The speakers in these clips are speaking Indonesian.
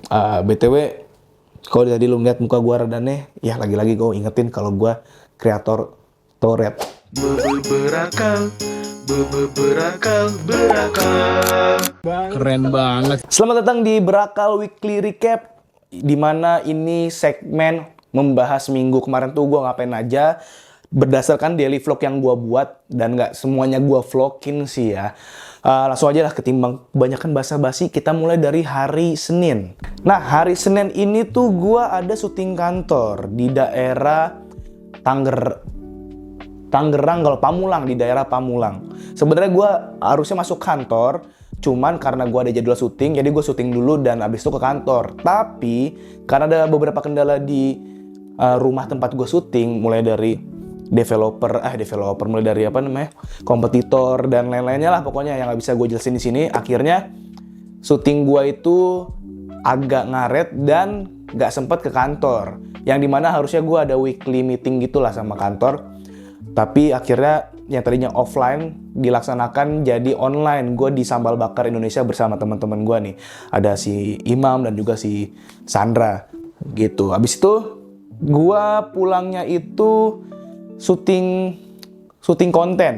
BTW, kalau tadi lu ngeliat muka gua rada aneh, ya lagi-lagi gue ingetin kalau gua kreator Toret. Berakal, berakal. Keren banget. Selamat datang di Berakal Weekly Recap, di mana ini segmen membahas minggu kemarin tuh gua ngapain aja berdasarkan daily vlog yang gua buat, dan nggak semuanya gua vlogin sih ya. Langsung aja lah, ketimbang kebanyakan basa-basi, kita mulai dari hari Senin. Nah, hari Senin ini tuh gua ada syuting kantor di daerah Tangerang, kalau Pamulang, di daerah Pamulang. Sebenarnya gue harusnya masuk kantor, cuman karena gue ada jadwal syuting, jadi gue syuting dulu dan abis itu ke kantor. Tapi karena ada beberapa kendala di rumah tempat gue syuting, mulai dari developer, mulai dari kompetitor dan lain-lainnya lah, pokoknya yang nggak bisa gue jelasin di sini. Akhirnya syuting gue itu agak ngaret dan nggak sempet ke kantor. Yang dimana harusnya gue ada weekly meeting gitulah sama kantor. Tapi akhirnya yang tadinya offline dilaksanakan jadi online. Gue di Sambal Bakar Indonesia bersama teman-teman gue nih. Ada si Imam dan juga si Sandra gitu. Habis itu gue pulangnya itu syuting konten.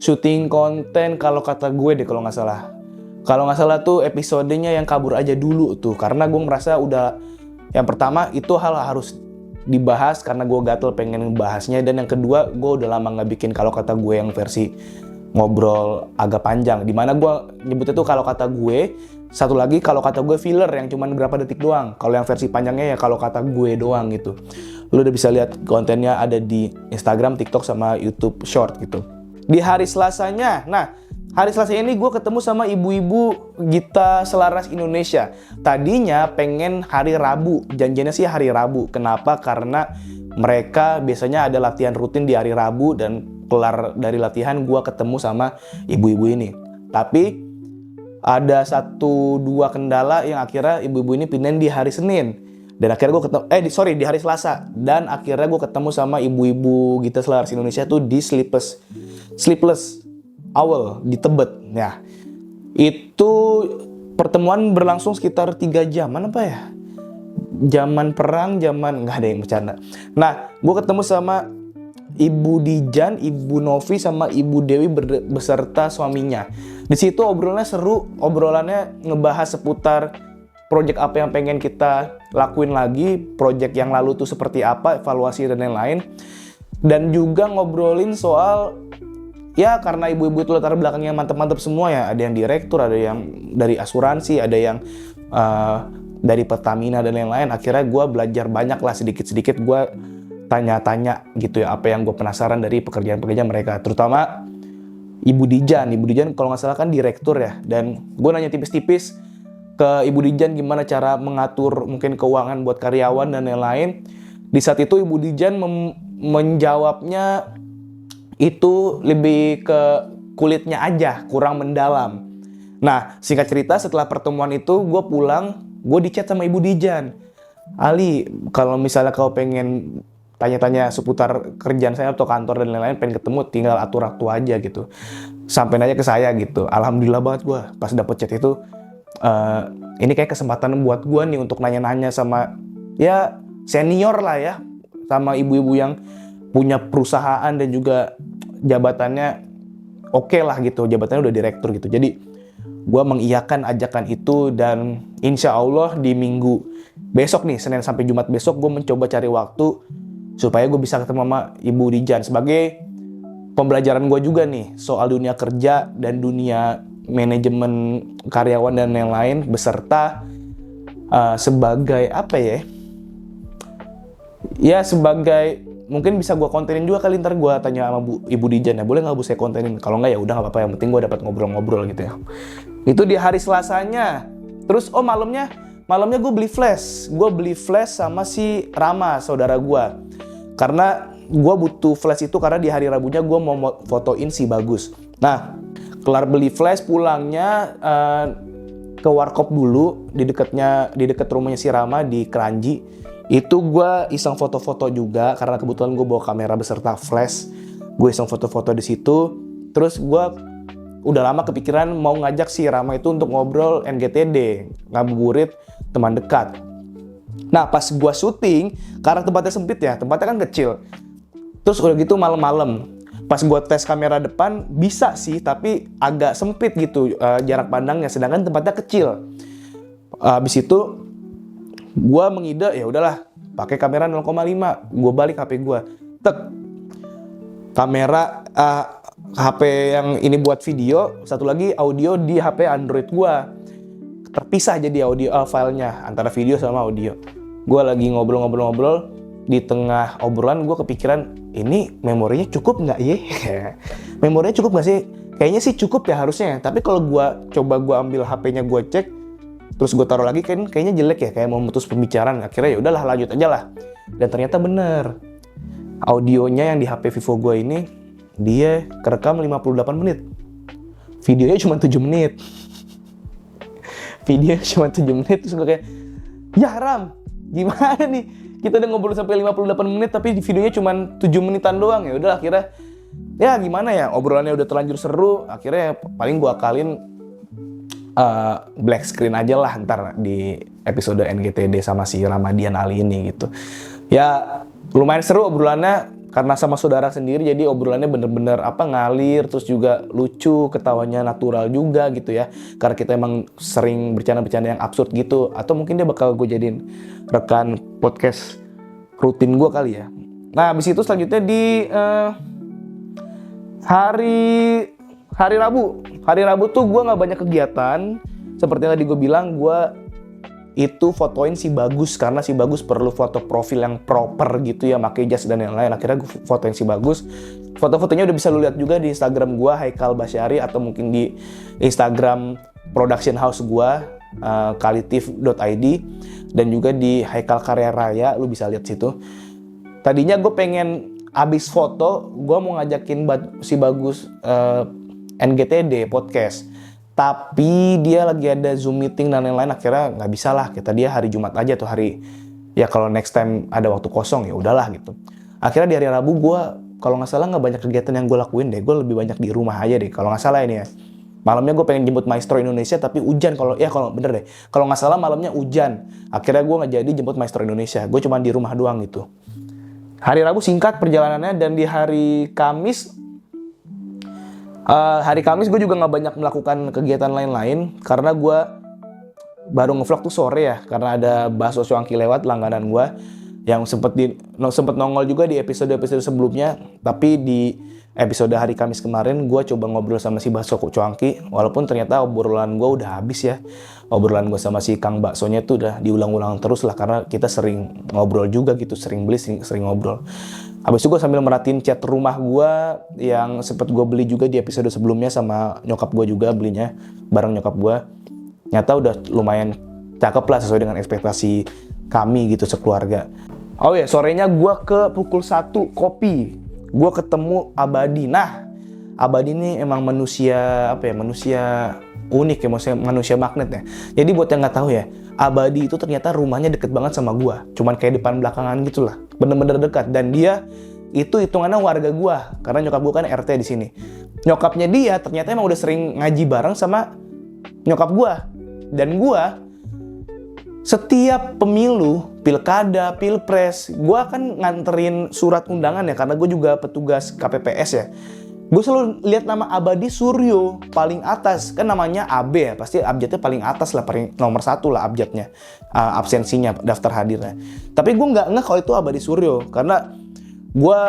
Syuting konten kalau kata gue deh, kalau nggak salah. Kalau nggak salah tuh episodenya yang kabur aja dulu tuh. Karena gue merasa udah, yang pertama itu hal harus dibahas karena gue gatel pengen ngebahasnya, dan yang kedua gue udah lama nggak bikin kalau kata gue yang versi ngobrol agak panjang, dimana gue nyebutnya tuh kalau kata gue. Satu lagi kalau kata gue filler yang cuman berapa detik doang. Kalau yang versi panjangnya ya kalau kata gue doang gitu. Lu udah bisa lihat kontennya ada di Instagram, TikTok, sama YouTube Short gitu. Di hari Selasanya, nah hari Selasa ini gue ketemu sama ibu-ibu Gita Selaras Indonesia. Tadinya pengen hari Rabu, janjinya sih hari Rabu. Kenapa? Karena mereka biasanya ada latihan rutin di hari Rabu, dan kelar dari latihan gue ketemu sama ibu-ibu ini. Tapi ada 1-2 kendala yang akhirnya ibu-ibu ini pindahin di hari Senin. Dan akhirnya gue ketemu, di hari Selasa. Dan akhirnya gue ketemu sama ibu-ibu Gita Selaras Indonesia tuh di Sleepless Owl di Tebet. Ya, itu pertemuan berlangsung sekitar 3 jaman apa ya? Zaman perang, nggak ada yang bercanda. Nah, gue ketemu sama Ibu Dijan, Ibu Novi, sama Ibu Dewi beserta suaminya. Di situ obrolannya seru, obrolannya ngebahas seputar project apa yang pengen kita lakuin lagi, project yang lalu tuh seperti apa, evaluasi dan lain-lain. Dan juga ngobrolin soal, ya karena ibu-ibu itu latar belakangnya mantep-mantep semua ya. Ada yang direktur, ada yang dari asuransi, ada yang dari Pertamina dan lain-lain. Akhirnya gue belajar banyak lah, sedikit-sedikit gue tanya-tanya gitu ya, apa yang gue penasaran dari pekerjaan-pekerjaan mereka. Terutama Ibu Dijan kalau nggak salah kan direktur ya. Dan gue nanya tipis-tipis ke Ibu Dijan gimana cara mengatur mungkin keuangan buat karyawan dan lain-lain. Di saat itu Ibu Dijan menjawabnya itu lebih ke kulitnya aja, kurang mendalam. Nah, singkat cerita setelah pertemuan itu gue pulang, gue di chat sama Ibu Dijan. Ali, kalau misalnya kau pengen tanya-tanya seputar kerjaan saya atau kantor dan lain-lain, pengen ketemu, tinggal atur waktu aja gitu. Sampai nanya ke saya gitu. Alhamdulillah banget gue pas dapet chat itu. Ini kayak kesempatan buat gue nih untuk nanya-nanya sama ya senior lah ya, sama ibu-ibu yang punya perusahaan dan juga jabatannya oke lah gitu, jabatannya udah direktur gitu. Jadi gue mengiyakan ajakan itu, dan insya Allah di minggu besok nih, Senin sampai Jumat besok, gue mencoba cari waktu supaya gue bisa ketemu sama Ibu Dijan sebagai pembelajaran gue juga nih soal dunia kerja dan dunia manajemen karyawan dan lain-lain, beserta sebagai apa ya? Ya sebagai, mungkin bisa gue kontenin juga kali, ntar gue tanya sama Ibu Dijan ya, boleh nggak Bu saya kontenin? Kalau nggak ya udah nggak apa-apa, yang penting gue dapat ngobrol-ngobrol gitu ya. Itu di hari Selasanya. Terus malamnya gue beli flash sama si Rama, saudara gue. Karena gue butuh flash itu karena di hari Rabunya gue mau fotoin si Bagus. Nah, kelar beli flash, pulangnya ke warkop dulu di dekat rumahnya si Rama di Keranji. Itu gue iseng foto-foto juga karena kebetulan gue bawa kamera beserta flash. Gue iseng foto-foto di situ. Terus gue udah lama kepikiran mau ngajak si Rama itu untuk ngobrol NGTD, ngabuburit teman dekat. Nah pas gua syuting, karena tempatnya sempit ya, tempatnya kan kecil. Terus udah gitu malam-malam, pas gua tes kamera depan bisa sih, tapi agak sempit gitu jarak pandangnya, sedangkan tempatnya kecil. Habis itu gua mengide ya udahlah, pakai kamera 0,5, gua balik HP gua, kamera HP yang ini buat video, satu lagi audio di HP Android gua. Terpisah jadi audio filenya antara video sama audio. Gua lagi ngobrol-ngobrol, di tengah obrolan gua kepikiran, ini memorinya cukup nggak ya? Memorinya cukup nggak sih? Kayaknya sih cukup ya harusnya. Tapi kalau gua ambil HP-nya gua cek, terus gua taruh lagi kan kayaknya jelek ya, kayak mau memutus pembicaraan. Akhirnya ya udahlah lanjut aja lah. Dan ternyata bener. Audionya yang di HP Vivo gua ini dia kerekam 58 menit. Videonya cuma 7 menit. Videonya cuma 7 menit. Terus gue kayak, ya Ram, gimana nih? Kita udah ngobrol sampai 58 menit tapi videonya cuma 7 menitan doang. Ya udah akhirnya, ya gimana ya, obrolannya udah terlanjur seru. Akhirnya paling gue akalin black screen aja lah ntar di episode NGTD sama si Ramadian Ali ini gitu. Ya lumayan seru obrolannya. Karena sama saudara sendiri, jadi obrolannya bener-bener ngalir, terus juga lucu, ketawanya natural juga gitu ya. Karena kita emang sering bercanda-bercanda yang absurd gitu. Atau mungkin dia bakal gue jadiin rekan podcast rutin gue kali ya. Nah, habis itu selanjutnya di hari Rabu. Hari Rabu tuh gue nggak banyak kegiatan. Seperti yang tadi gue bilang, gue itu fotoin si Bagus karena si Bagus perlu foto profil yang proper gitu ya, pakai jas dan yang lain. Akhirnya gue fotoin si Bagus. Foto-fotonya udah bisa lu lihat juga di Instagram gue Haikal Basyari, atau mungkin di Instagram production house gue kalitif.id, dan juga di Haikal Karya Raya, lu bisa lihat situ. Tadinya gue pengen abis foto gue mau ngajakin si Bagus NGTD podcast. Tapi dia lagi ada Zoom meeting dan lain-lain, akhirnya nggak bisa lah. Kita dia hari Jumat aja tuh hari, ya kalau next time ada waktu kosong ya udahlah gitu. Akhirnya di hari Rabu gue, kalau nggak salah nggak banyak kegiatan yang gue lakuin deh. Gue lebih banyak di rumah aja deh, kalau nggak salah ini ya. Malamnya gue pengen jemput Maestro Indonesia tapi hujan, kalau bener deh. Kalau nggak salah malamnya hujan. Akhirnya gue nggak jadi jemput Maestro Indonesia. Gue cuma di rumah doang gitu. Hari Rabu singkat perjalanannya, dan di hari Kamis gue juga nggak banyak melakukan kegiatan lain-lain karena gue baru ngevlog tuh sore ya, karena ada bakso cuanki lewat langganan gue yang sempet nongol juga di episode sebelumnya. Tapi di episode hari Kamis kemarin gue coba ngobrol sama si bakso cuanki, walaupun ternyata obrolan gue udah habis ya. Obrolan gue sama si Kang baksonya tuh udah diulang-ulang terus lah, karena kita sering ngobrol juga gitu, sering beli, sering ngobrol. Habis itu gue sambil merhatiin cat rumah gue yang sempat gue beli juga di episode sebelumnya sama nyokap gue juga, belinya bareng nyokap gue. Nyata udah lumayan cakep lah, sesuai dengan ekspektasi kami gitu sekeluarga. Oh ya, sorenya gue ke pukul 1 kopi. Gue ketemu Abadi. Nah, Abadi ini emang manusia unik ya, manusia magnet ya. Jadi buat yang nggak tahu ya, Abadi itu ternyata rumahnya deket banget sama gua. Cuman kayak depan belakangan gitulah, bener-bener dekat. Dan dia itu hitungannya warga gua, karena nyokap gua kan RT di sini. Nyokapnya dia ternyata emang udah sering ngaji bareng sama nyokap gua. Dan gua setiap pemilu, pilkada, pilpres, gua kan nganterin surat undangan ya, karena gua juga petugas KPPS ya. Gue selalu lihat nama Abadi Suryo paling atas, kan namanya AB ya, pasti abjadnya paling atas lah, paling nomor 1 lah abjadnya, absensinya, daftar hadirnya. Tapi gue nggak ngeh kalau itu Abadi Suryo, karena gue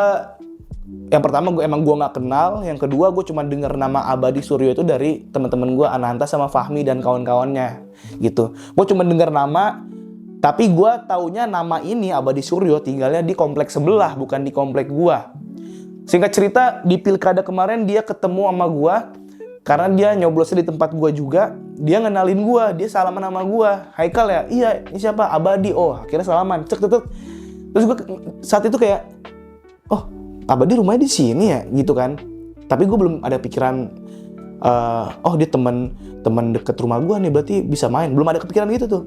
yang pertama gue nggak kenal, yang kedua gue cuma denger nama Abadi Suryo itu dari teman-teman gue Ananta sama Fahmi dan kawan-kawannya gitu. Gue cuma denger nama, tapi gue taunya nama ini Abadi Suryo tinggalnya di kompleks sebelah, bukan di komplek gue. Singkat cerita, di pilkada kemarin dia ketemu sama gue karena dia nyoblosnya di tempat gue juga. Dia ngenalin gue, dia salaman sama gue. Haikal ya? Iya, ini siapa? Abadi. Oh, akhirnya salaman. Cek. Terus gue saat itu kayak, oh, Abadi rumahnya di sini ya, gitu kan. Tapi gue belum ada pikiran, oh dia teman deket rumah gue nih, berarti bisa main. Belum ada kepikiran gitu tuh.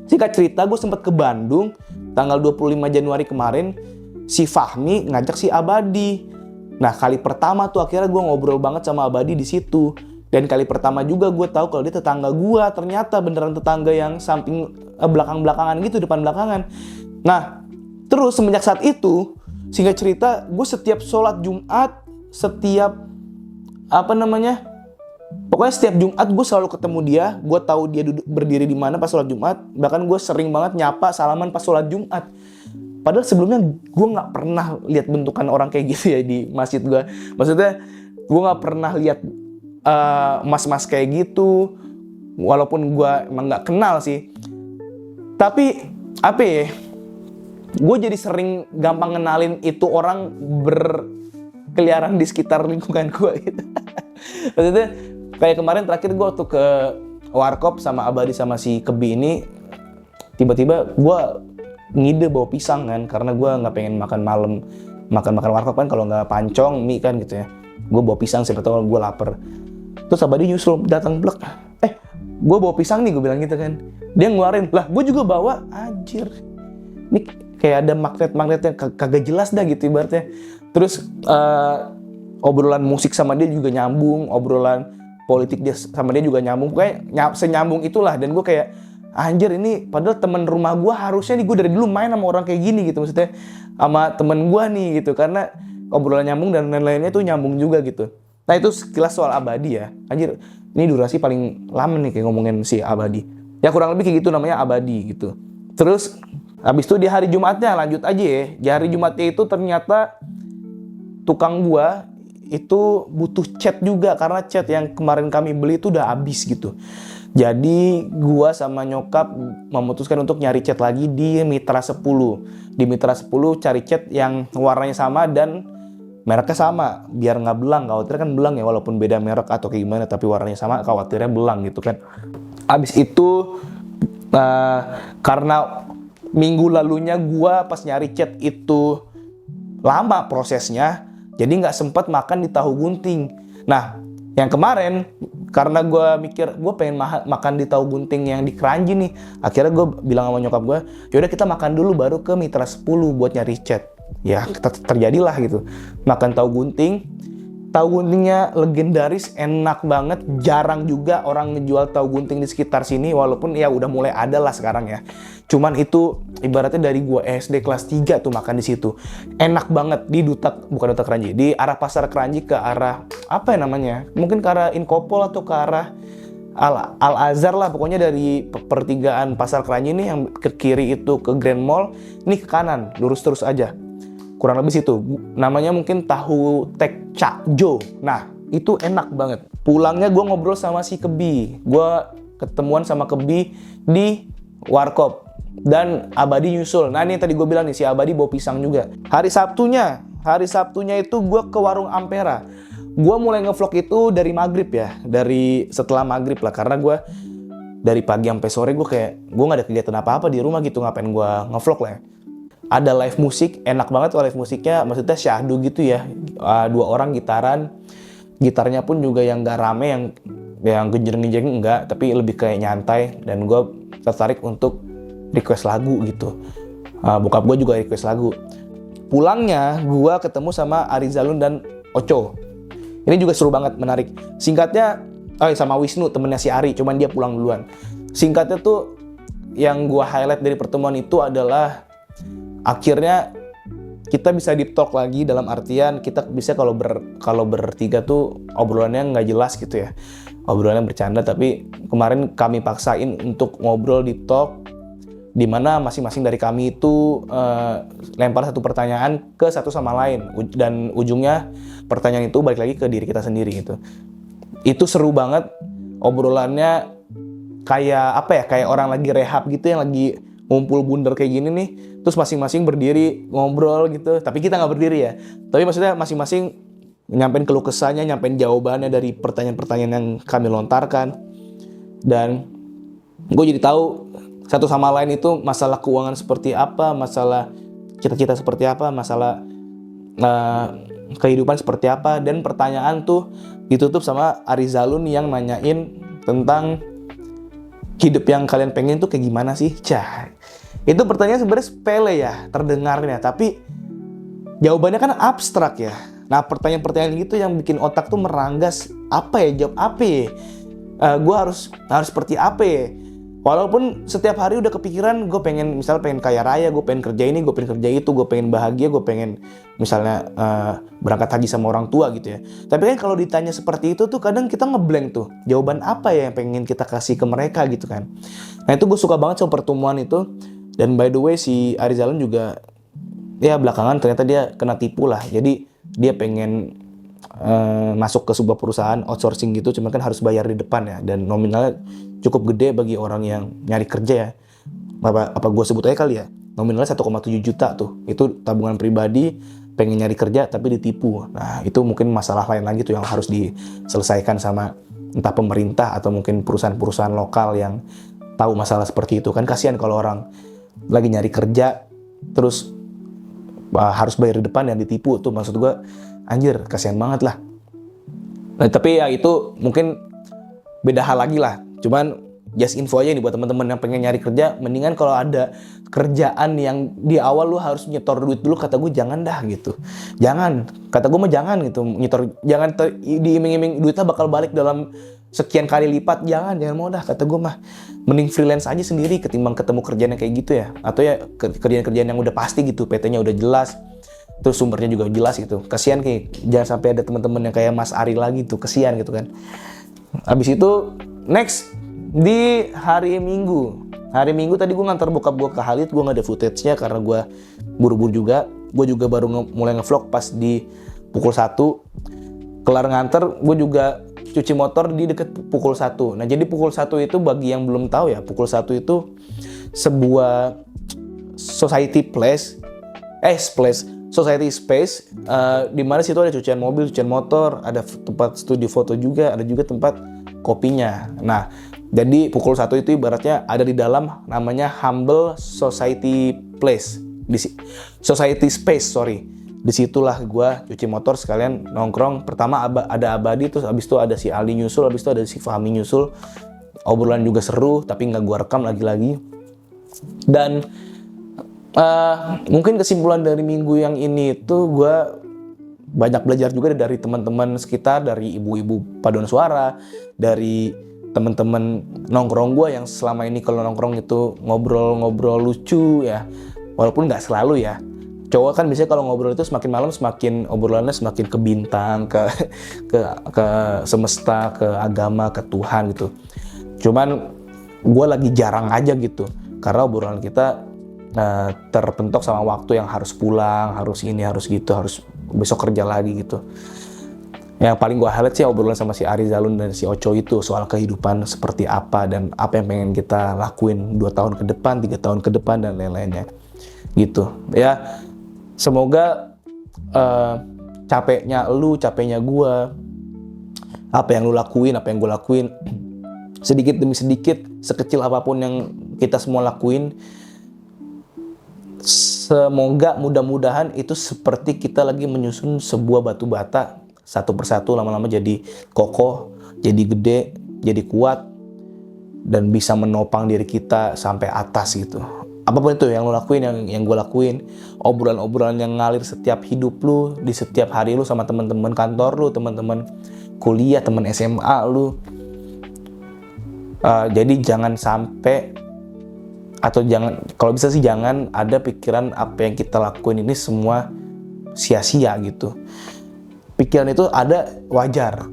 Singkat cerita, gue sempat ke Bandung tanggal 25 Januari kemarin. Si Fahmi ngajak si Abadi. Nah, kali pertama tuh akhirnya gue ngobrol banget sama Abadi di situ. Dan kali pertama juga gue tahu kalau dia tetangga gue, ternyata beneran tetangga yang samping belakang-belakangan gitu, depan belakangan. Nah, terus semenjak saat itu, singkat cerita, gue setiap sholat Jumat, pokoknya setiap Jumat gue selalu ketemu dia. Gue tahu dia duduk berdiri di mana pas sholat Jumat. Bahkan gue sering banget nyapa salaman pas sholat Jumat. Padahal sebelumnya gue nggak pernah lihat bentukan orang kayak gitu ya di masjid gue. Maksudnya gue nggak pernah lihat mas-mas kayak gitu. Walaupun gue emang nggak kenal sih. Tapi apa ya? Gue jadi sering gampang ngenalin itu orang berkeliaran di sekitar lingkungan gue gitu. Maksudnya kayak kemarin terakhir gue waktu ke Warkop sama Abadi sama si Kebi ini, tiba-tiba gue ngide bawa pisang kan, karena gue nggak pengen makan malam, makan Warkop kan kalau nggak pancong mie kan gitu ya. Gue bawa pisang, siapa tahu gue lapar. Terus Abadi nyusul datang blek, gue bawa pisang nih, gue bilang gitu kan. Dia ngeluarin, lah gue juga bawa, anjir. Ini kayak ada magnet-magnetnya, kagak jelas dah gitu ibaratnya. Terus obrolan musik sama dia juga nyambung, obrolan politik dia sama dia juga nyambung, kayak senyambung itulah. Dan gue kayak, anjir ini padahal temen rumah gue, harusnya nih gue dari dulu main sama orang kayak gini gitu, maksudnya sama temen gue nih gitu, karena obrolan nyambung dan lain-lainnya tuh nyambung juga gitu. Nah itu sekilas soal Abadi ya. Anjir, ini durasi paling lama nih kayak ngomongin si Abadi. Ya kurang lebih kayak gitu, namanya Abadi gitu. Terus habis itu di hari Jumatnya lanjut aja ya. Di hari Jumatnya itu ternyata tukang gua itu butuh cat juga, karena cat yang kemarin kami beli itu udah habis gitu. Jadi gua sama nyokap memutuskan untuk nyari cat lagi di Mitra 10. Di Mitra 10 cari cat yang warnanya sama dan mereknya sama, biar nggak belang. Khawatirnya kan belang ya, walaupun beda merek atau kayak gimana, tapi warnanya sama, khawatirnya belang gitu kan. Abis itu karena minggu lalunya gua pas nyari cat itu lama prosesnya, jadi nggak sempet makan di tahu gunting. Nah, yang kemarin karena gue mikir gue pengen makan di tahu gunting yang di Keranji nih, akhirnya gue bilang sama nyokap gue, yaudah kita makan dulu baru ke Mitra 10 buat nyari cat. Ya terjadilah gitu, makan tahu gunting. Tahu guntingnya legendaris, enak banget, jarang juga orang ngejual tahu gunting di sekitar sini, walaupun ya udah mulai ada lah sekarang ya. Cuman itu ibaratnya dari gua SD kelas 3 tuh makan di situ. Enak banget di bukan Dutak Keranji, di arah Pasar Keranji ke arah apa ya namanya? Mungkin ke arah Inkopol atau ke arah Al-Azhar lah, pokoknya dari pertigaan Pasar Keranji nih yang ke kiri itu ke Grand Mall, ini ke kanan, lurus terus aja. Kurang lebih situ, namanya mungkin tahu tek cakjo. Nah, itu enak banget. Pulangnya gue ngobrol sama si Kebi. Gue ketemuan sama Kebi di Warkop. Dan Abadi nyusul. Nah, ini tadi gue bilang nih, si Abadi bawa pisang juga. Hari Sabtunya itu gue ke Warung Ampera. Gue mulai ngevlog itu dari maghrib ya. Dari setelah maghrib lah. Karena gue dari pagi sampai sore gue gak ada kegiatan apa-apa di rumah gitu. Ngapain gue ngevlog lah ya. Ada live musik, enak banget live musiknya, maksudnya syahdu gitu ya. 2 orang gitaran, gitarnya pun juga yang gak rame, yang genjreng-genjreng enggak, tapi lebih kayak nyantai. Dan gue tertarik untuk request lagu gitu. Bokap gue juga request lagu. Pulangnya gue ketemu sama Arizalun dan Ocho. Ini juga seru banget, menarik. Singkatnya, sama Wisnu temennya si Ari, cuman dia pulang duluan. Singkatnya tuh yang gue highlight dari pertemuan itu adalah akhirnya kita bisa deep talk lagi, dalam artian kita bisa kalau bertiga tuh obrolannya nggak jelas gitu ya, obrolannya bercanda, tapi kemarin kami paksain untuk ngobrol deep talk, di mana masing-masing dari kami itu lempar satu pertanyaan ke satu sama lain, dan ujungnya pertanyaan itu balik lagi ke diri kita sendiri gitu. Itu seru banget, obrolannya kayak orang lagi rehab gitu, yang lagi ngumpul bundar kayak gini nih, terus masing-masing berdiri ngobrol gitu, tapi kita nggak berdiri ya, tapi maksudnya masing-masing nyampein keluh kesahnya, nyampein jawabannya dari pertanyaan-pertanyaan yang kami lontarkan. Dan gue jadi tahu satu sama lain itu masalah keuangan seperti apa, masalah cita-cita seperti apa, masalah kehidupan seperti apa. Dan pertanyaan tuh ditutup sama Arizalun yang nanyain tentang hidup yang kalian pengen tuh kayak gimana sih? Itu pertanyaan sebenarnya sepele ya terdengarnya, tapi jawabannya kan abstrak ya. Nah, pertanyaan-pertanyaan gitu yang bikin otak tuh meranggas apa ya, jawab apa ya, gue harus seperti apa ya. Walaupun setiap hari udah kepikiran gue pengen misalnya pengen kaya raya, gue pengen kerja ini, gue pengen kerja itu, gue pengen bahagia, gue pengen misalnya berangkat haji sama orang tua gitu ya. Tapi kan kalau ditanya seperti itu tuh kadang kita ngeblank tuh. Jawaban apa ya yang pengen kita kasih ke mereka gitu kan. Nah itu gue suka banget sama pertemuan itu. Dan by the way si Arizalun juga ya belakangan ternyata dia kena tipu lah. Jadi dia pengen masuk ke sebuah perusahaan outsourcing gitu, cuman kan harus bayar di depan ya, dan nominalnya cukup gede bagi orang yang nyari kerja ya. Apa gue sebut aja kali ya, nominalnya 1,7 juta tuh, itu tabungan pribadi, pengen nyari kerja tapi ditipu. Nah itu mungkin masalah lain lagi tuh yang harus diselesaikan sama entah pemerintah atau mungkin perusahaan-perusahaan lokal yang tahu masalah seperti itu. Kan kasihan kalau orang lagi nyari kerja terus harus bayar di depan yang ditipu tuh, maksud gue anjir kasihan banget lah. Nah, tapi ya itu mungkin beda hal lagi lah. Cuman just info aja nih buat teman-teman yang pengen nyari kerja, mendingan kalau ada kerjaan yang di awal lu harus nyetor duit dulu, kata gue jangan dah gitu. Jangan, kata gue mah jangan gitu, nyetor, jangan diiming-iming duitnya bakal balik dalam sekian kali lipat, jangan mau dah, kata gue mah. Mending freelance aja sendiri ketimbang ketemu kerjaan yang kayak gitu ya. Atau ya kerjaan-kerjaan yang udah pasti gitu, PT-nya udah jelas, terus sumbernya juga jelas gitu. Kasihan kayak jangan sampai ada teman-teman yang kayak Mas Ari lagi tuh, kasihan gitu kan. Habis itu next di hari Minggu. Hari Minggu tadi gue ngantar bokap gue ke Halid, gue nggak ada footage-nya karena gue buru-buru juga. Gue juga baru mulai ngevlog pas di pukul 1. Kelar nganter, gue juga cuci motor di deket pukul 1. Nah jadi pukul 1 itu bagi yang belum tahu ya, pukul 1 itu sebuah society place, society space, di mana situ ada cucian mobil, cucian motor, ada tempat studi foto juga, ada juga tempat kopinya. Nah, jadi pukul 1 itu ibaratnya ada di dalam, namanya Humble Society Place, Society Space, sorry. Disitulah gue cuci motor sekalian nongkrong. Pertama ada Abadi, terus abis itu ada si Ali nyusul, abis itu ada si Fahmi nyusul. Obrolan juga seru, tapi nggak gue rekam lagi-lagi. Dan mungkin kesimpulan dari minggu yang ini itu gue banyak belajar juga dari teman-teman sekitar, dari ibu-ibu paduan suara, dari teman-teman nongkrong gue yang selama ini kalau nongkrong itu ngobrol-ngobrol lucu ya, walaupun nggak selalu ya. Cowok kan biasanya kalau ngobrol itu semakin malam semakin obrolannya semakin ke bintang, ke semesta, ke agama, ke Tuhan gitu. Cuman gue lagi jarang aja gitu, karena obrolan kita terpentok sama waktu yang harus pulang, harus ini, harus gitu, harus besok kerja lagi gitu. Yang paling gue highlight sih obrolan sama si Arizalun dan si Ocho itu soal kehidupan seperti apa dan apa yang pengen kita lakuin 2 tahun ke depan, 3 tahun ke depan dan lain-lainnya gitu ya. Semoga capeknya lu, capeknya gue, apa yang lu lakuin, apa yang gue lakuin, sedikit demi sedikit, sekecil apapun yang kita semua lakuin, semoga mudah-mudahan itu seperti kita lagi menyusun sebuah batu bata, satu persatu lama-lama jadi kokoh, jadi gede, jadi kuat, dan bisa menopang diri kita sampai atas gitu. Apapun itu yang lo lakuin, yang gue lakuin, obrolan-obrolan yang ngalir setiap hidup lu, di setiap hari lu sama teman-teman kantor lu, teman-teman kuliah, teman SMA lu. Jadi jangan sampai, atau jangan, kalau bisa sih jangan ada pikiran apa yang kita lakuin ini semua sia-sia gitu. Pikiran itu ada, wajar.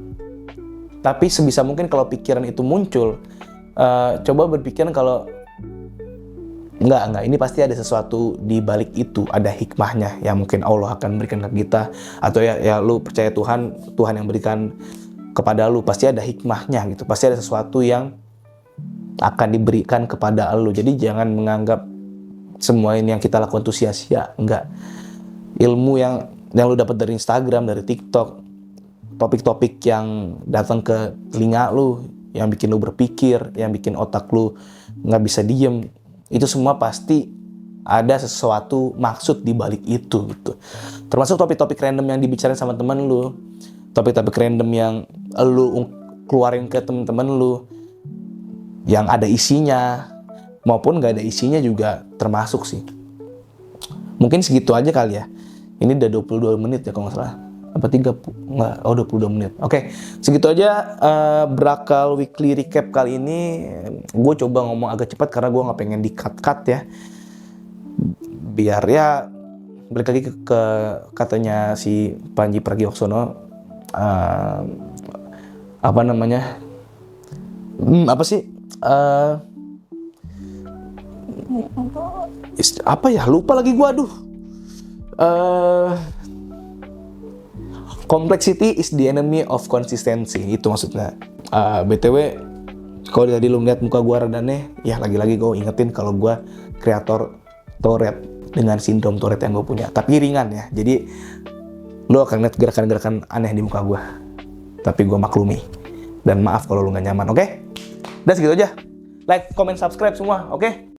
Tapi sebisa mungkin kalau pikiran itu muncul, coba berpikiran kalau enggak, ini pasti ada sesuatu di balik itu, ada hikmahnya yang mungkin Allah akan berikan ke kita, atau ya lu percaya Tuhan yang berikan kepada lu, pasti ada hikmahnya gitu, pasti ada sesuatu yang akan diberikan kepada lu. Jadi jangan menganggap semua ini yang kita lakukan itu sia-sia, enggak. Ilmu yang lu dapat dari Instagram, dari TikTok, topik-topik yang datang ke telinga lu, yang bikin lu berpikir, yang bikin otak lu nggak bisa diem, itu semua pasti ada sesuatu maksud di balik itu gitu. Termasuk topik-topik random yang dibicarain sama temen lu, topik-topik random yang lu keluarin ke temen-temen lu, yang ada isinya maupun gak ada isinya juga termasuk sih. Mungkin segitu aja kali ya. Ini udah 22 menit ya kalau nggak salah. Apa 30? Enggak, 22 menit. Oke, segitu aja Berakal Weekly Recap kali ini. Gue coba ngomong agak cepat karena gue nggak pengen di-cut-cut ya. Biar ya, balik lagi ke katanya si Panji Pragiwaksono, apa namanya? Apa sih? Apa ya? Lupa lagi gue, aduh. Complexity is the enemy of consistency, itu maksudnya. BTW, kalau tadi lu lihat muka gue redane, ya lagi-lagi gue ingetin kalau gue kreator Tourette dengan sindrom Tourette yang gue punya, tapi ringan ya. Jadi lu akan lihat gerakan-gerakan aneh di muka gue, tapi gue maklumi. Dan maaf kalau lu nggak nyaman, oke? Dan segitu aja. Like, comment, subscribe semua, oke?